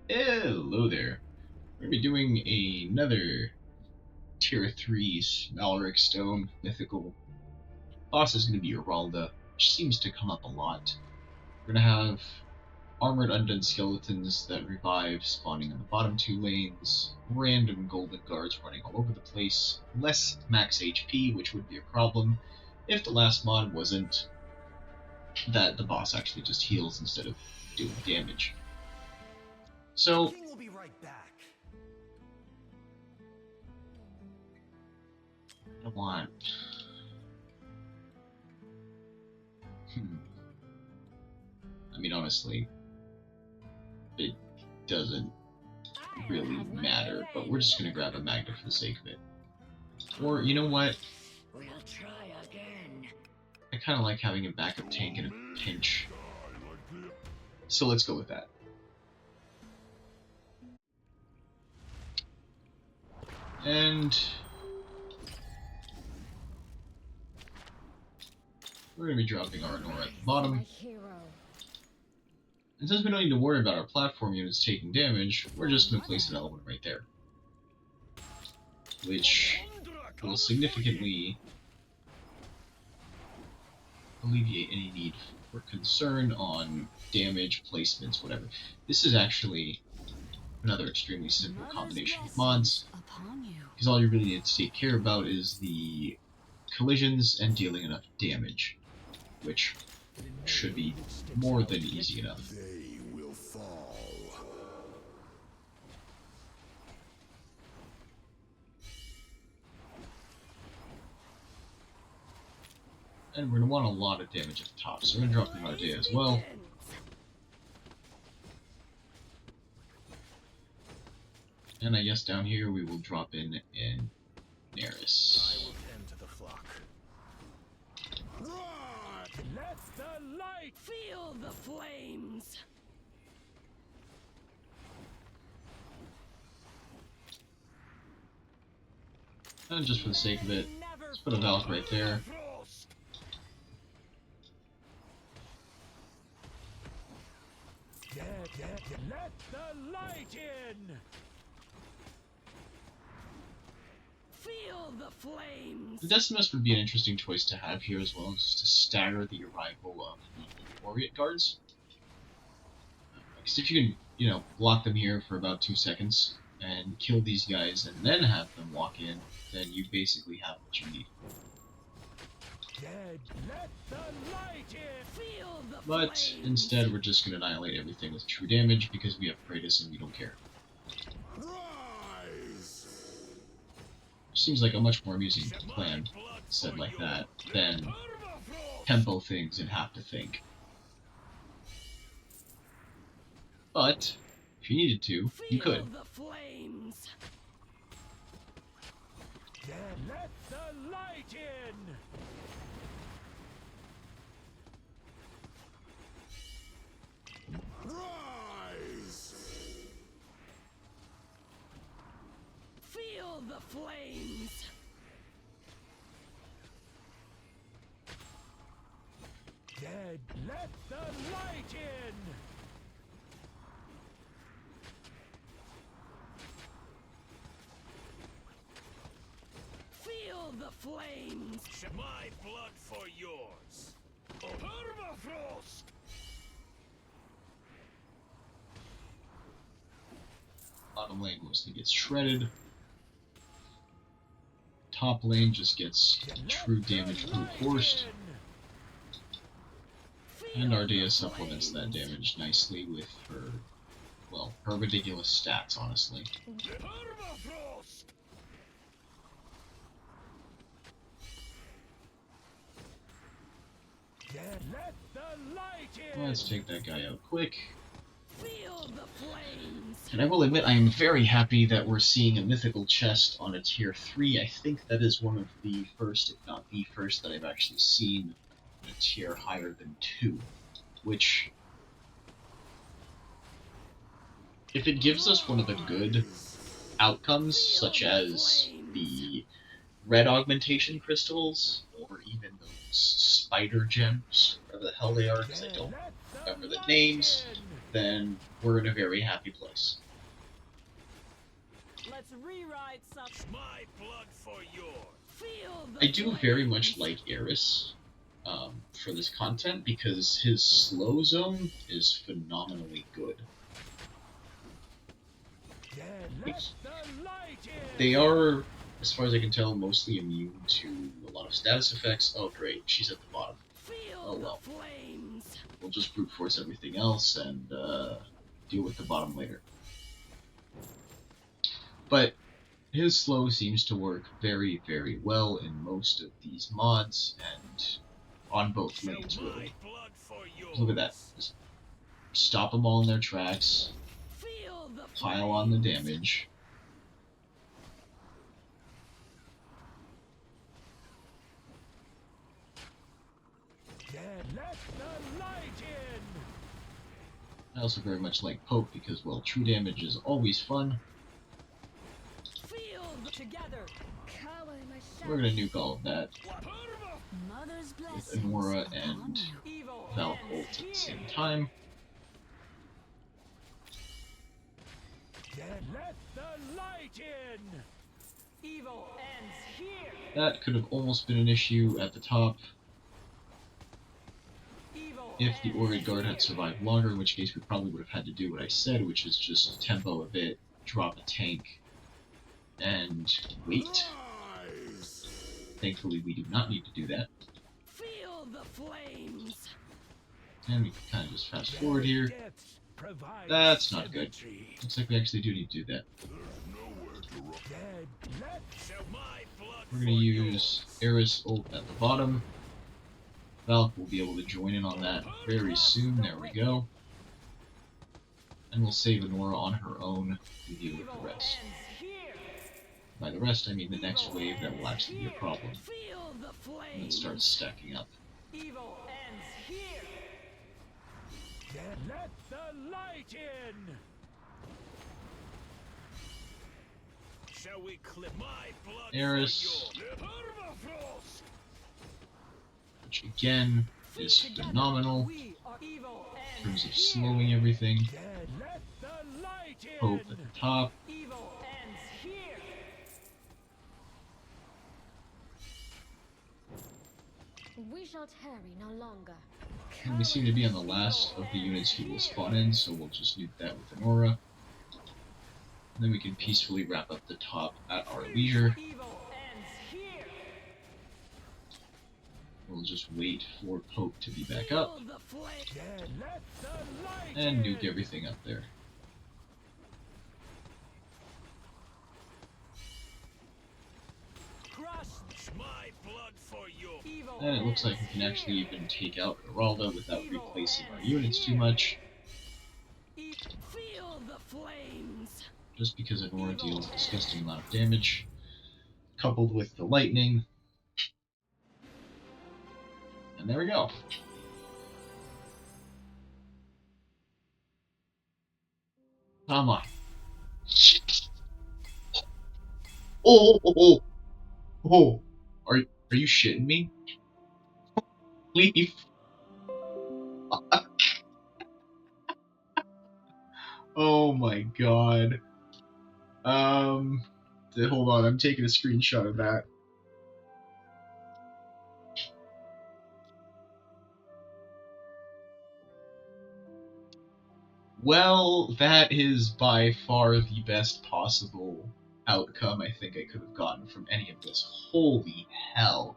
Hello there. We're going to be doing another Tier 3 Malrik Stone mythical. Boss is going to be Iralda, which seems to come up a lot. We're going to have armored undead skeletons that revive, spawning in the bottom two lanes, random golden guards running all over the place, less max HP, which would be a problem if the last mod wasn't that the boss actually just heals instead of doing damage. So, We'll be right back. I want. I mean, honestly, it doesn't really matter, but we're just gonna grab a magnet for the sake of it. Or, you know what? We'll try again. I kind of like having a backup tank in a pinch. So let's go with that. And we're going to be dropping our Anora at the bottom. And since we don't need to worry about our platform units taking damage, we're just going to place an Elowyn right there. Which will significantly alleviate any need for concern on damage, placements, whatever. This is actually another extremely simple combination of mods, because all you really need to take care about is the collisions and dealing enough damage, which should be more than easy enough. They will fall. And we're going to want a lot of damage at the top, so we're going to drop in Ardea as well. And I guess down here we will drop in Aeris. I will tend to the flock. Let the light Feel the flames. And just for the sake of it, let's put a Valk right there. Let the light in. Feel the flames. The Decimus would be an interesting choice to have here as well, just to stagger the arrival of the Orient guards. Because if you can, you know, block them here for about 2 seconds and kill these guys and then have them walk in, then you basically have what you need. Let the light in. Feel the But flames. instead, we're just going to annihilate everything with true damage because we have Kratos and we don't care. Rise. Seems like a much more amusing plan said like that than tempo things and have to think. But if you needed to, you could. Feel the flames. Let the light in. Rise. Feel the flames. Let the light in. Feel the flames. My blood for yours. Permafrost. Bottom lane mostly gets shredded. Top lane just gets true damage brute forced. And Ardea supplements that damage nicely with her, well, her ridiculous stats, honestly. Permafrost. Let the light in. Let's take that guy out quick. Feel the flames. And I will admit I am very happy that we're seeing a mythical chest on a tier 3. I think that is one of the first, if not the first, that I've actually seen a tier higher than 2. Which, if it gives us one of the good outcomes, such as the red augmentation crystals, or even those spider gems, whatever the hell they are, because I don't remember the names, then we're in a very happy place. Let's rewrite some. My blood for yours. Feel the I do very flames. much like Aeris for this content because his slow zone is phenomenally good. Then let the light in. They are, as far as I can tell, mostly immune to a lot of status effects. Oh great, she's at the bottom. Feel Oh well. the flames. We'll just brute force everything else and deal with the bottom later. But his slow seems to work very, very well in most of these mods and on both Shall lanes, my really. blood for yours. Look at that. Just stop them all in their tracks, Feel the pile on the flames. damage. Then let the light in. I also very much like Poke because, well, true damage is always fun. Feel the together. We're gonna nuke all of that Mother's with Anora and Evil Valk ends ult at the here. same time. Then let the light in. Evil ends here. That could have almost been an issue at the top Evil if the ends Orchid Guard here. had survived longer, in which case we probably would have had to do what I said, which is just tempo a bit, drop a tank, and wait. Thankfully we do not need to do that. Feel the flames. And we can kind of just fast forward here. Depths provide That's not good. symmetry. Looks like we actually do need to do that. Then let shall my blood We're for going to use yours. Aeris ult at the bottom. Valk will be able to join in on that very soon. There we go. And we'll save Anora on her own to deal with the rest. Ends here. By the rest, I mean the next wave that will actually be a problem Feel the when it flames. starts stacking up. Evil ends here. Then let the light in. Shall we clip my blood Aeris. for yours? Permafrost. Which again is Together, phenomenal we are evil in ends terms of here. slowing everything. Then let the light in. Poke at the top. Evil ends here. We shall tarry no longer. And we seem to be on the last of the units who will spawn in, so we'll just nuke that with Anora. And then we can peacefully wrap up the top at our leisure. Evil ends here. We'll just wait for Poke to be back up Feel the flame. Then let the light and in. nuke everything up there. Crush. My blood for yours. Evil And it looks like we ends can actually here. even take out Iralda without replacing our units too much, Feel the flames. just because Anora deals a disgusting amount of damage, coupled with the lightning. And there we go. Come on. Oh, oh, oh, oh. Are you shitting me? Leave. Oh my god. Hold on, I'm taking a screenshot of that. Well, that is by far the best possible outcome I think I could have gotten from any of this. Holy hell.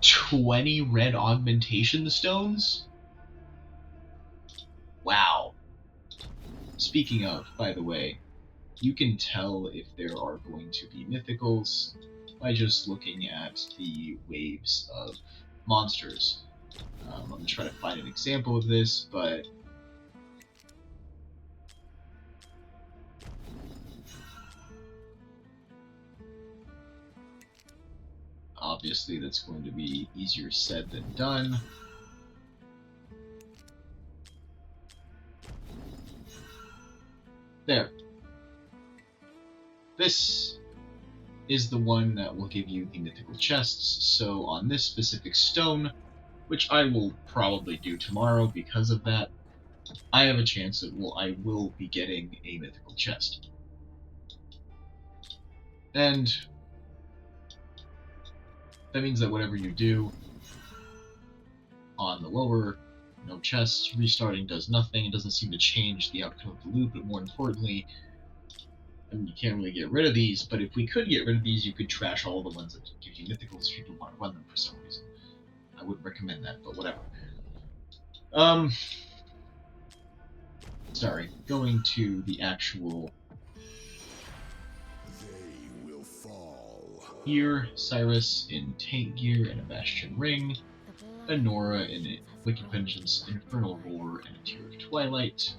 20 red augmentation stones? Wow. Speaking of, by the way, you can tell if there are going to be mythicals by just looking at the waves of monsters. I'm going to try to find an example of this, but obviously that's going to be easier said than done. There. This is the one that will give you the mythical chests, so on this specific stone, which I will probably do tomorrow because of that, I have a chance that I will be getting a mythical chest. And that means that whatever you do on the lower, no chests, restarting does nothing. It doesn't seem to change the outcome of the loop, but more importantly, I mean, you can't really get rid of these, but if we could get rid of these, you could trash all the ones that give you mythicals if you don't want to run them for some reason. I wouldn't recommend that, but whatever. Sorry, going to the actual... They will fall. Here, Cyrus in tank gear and a Bastion ring, Anora in a Wicked Vengeance, Infernal Roar, and a Tear of Twilight,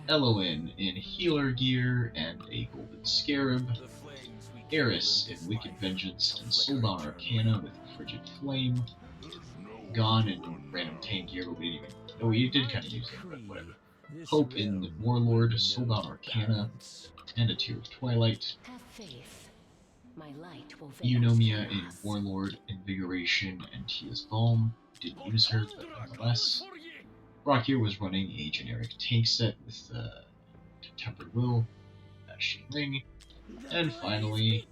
Elowyn in healer gear and a Golden Scarab, Aeris in Wicked Vengeance and Soulbound Arcana with Frigid Flame, Ghan in random tank gear, but we didn't even... Oh, we did kind of use it, but whatever. Hope in the Warlord, Soulbound Arcana, and a Tear of Twilight. Have faith. My light will Eunomia in Warlord, Invigoration, and Tia's Balm. Didn't use her, but nonetheless. Brokkir was running a generic tank set with Tempered Will, Bastion Ring, and finally,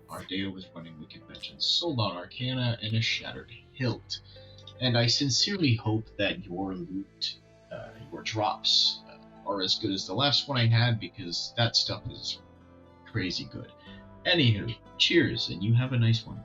Ardea was running Wicked Vengeance, Soulbound Arcana, and a Shattered Hilt. And I sincerely hope that your loot, your drops, are as good as the last one I had, because that stuff is crazy good. Anywho, cheers, and you have a nice one.